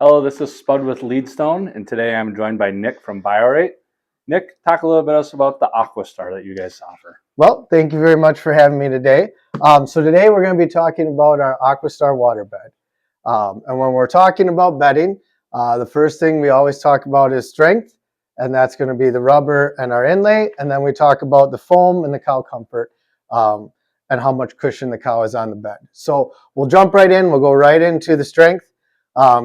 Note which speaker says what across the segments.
Speaker 1: Hello, this is Spud with Leedstone, and today I'm joined by Nick from Bioret. Nick, talk a little bit us about the Aquastar that you guys offer.
Speaker 2: Well, thank you very much for having me today. So today we're going to be talking about our Aquastar water bed. And when we're talking about bedding, the first thing we always talk about is strength, and that's going to be the rubber and our inlay. And then we talk about the foam and the cow comfort, and how much cushion the cow is on the bed. So we'll jump right in. We'll go right into the strength.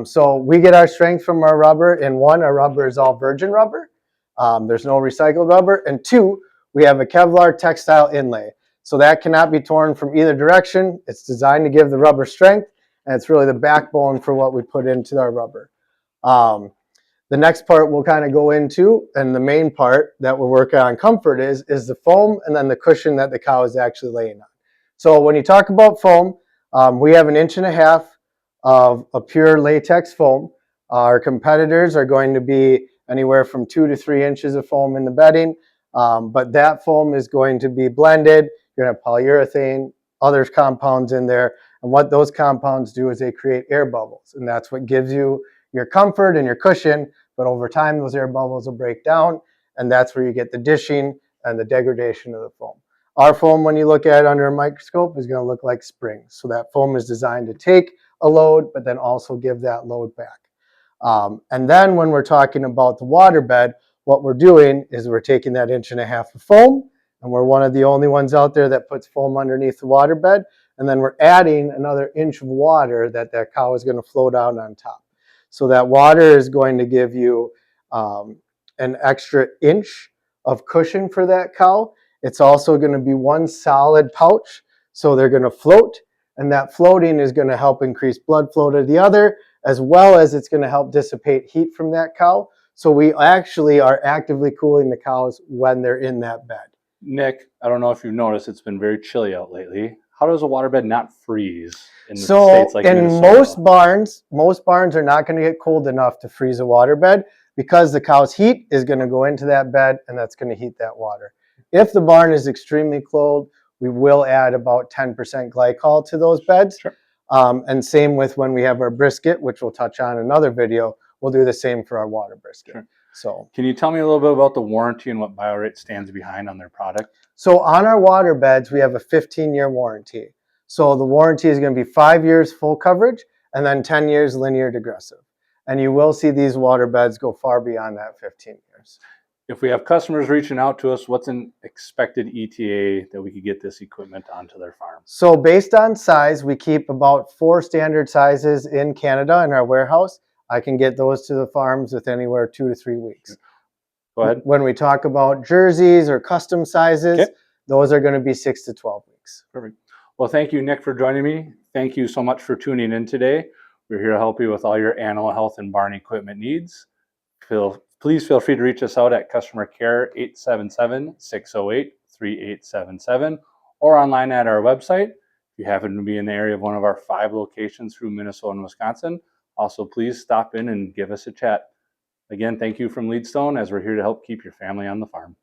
Speaker 2: So we get our strength from our rubber. In one, our rubber is all virgin rubber. There's no recycled rubber. And two, we have a Kevlar textile inlay. So that cannot be torn from either direction. It's designed to give the rubber strength, and it's really the backbone for what we put into our rubber. The next part we'll kind of go into, and the main part that we're working on comfort is the foam and then the cushion that the cow is actually laying on. So when you talk about foam, we have 1.5 inches of a pure latex foam. Our competitors are going to be anywhere from 2 to 3 inches of foam in the bedding, but that foam is going to be blended. You're going to have polyurethane, other compounds in there, and what those compounds do is they create air bubbles, and that's what gives you your comfort and your cushion. But over time, those air bubbles will break down, and that's where you get the dishing and the degradation of the foam. Our foam, when you look at it under a microscope, is going to look like springs. So that foam is designed to take a load, but then also give that load back. And then when we're talking about the water bed, what we're doing is we're taking that 1.5 inches of foam, and we're one of the only ones out there that puts foam underneath the water bed. And then we're adding another inch of water that cow is going to flow down on top. So that water is going to give you an extra inch of cushion for that cow. It's also going to be one solid pouch, so they're going to float, and that floating is going to help increase blood flow to the udder, as well as it's going to help dissipate heat from that cow. So we actually are actively cooling the cows when they're in that bed.
Speaker 1: Nick, I don't know if you've noticed, it's been very chilly out lately. How does a waterbed not freeze in the states like Minnesota?
Speaker 2: Most barns are not going to get cold enough to freeze a waterbed, because the cow's heat is going to go into that bed, and that's going to heat that water. If the barn is extremely cold, we will add about 10% glycol to those beds.
Speaker 1: Sure.
Speaker 2: And same with when we have our brisket, which we'll touch on in another video. We'll do the same for our water brisket.
Speaker 1: Sure.
Speaker 2: So,
Speaker 1: can you tell me a little bit about the warranty and what Bioret stands behind on their product?
Speaker 2: So on our water beds, we have a 15-year warranty. So the warranty is going to be 5 years full coverage and then 10 years linear degressive. And you will see these water beds go far beyond that 15 years.
Speaker 1: If we have customers reaching out to us, what's an expected ETA that we could get this equipment onto their farm?
Speaker 2: So based on size, we keep about 4 standard sizes in Canada in our warehouse. I can get those to the farms with anywhere 2 to 3 weeks.
Speaker 1: Go ahead.
Speaker 2: When we talk about jerseys or custom sizes, those are going to be 6 to 12 weeks.
Speaker 1: Perfect. Well, thank you, Nick, for joining me. Thank you so much for tuning in today. We're here to help you with all your animal health and barn equipment needs. Please feel free to reach us out at customer care 877-608-3877 or online at our website. If you happen to be in the area of one of our 5 locations through Minnesota and Wisconsin, also please stop in and give us a chat. Again, thank you from Leedstone, as we're here to help keep your family on the farm.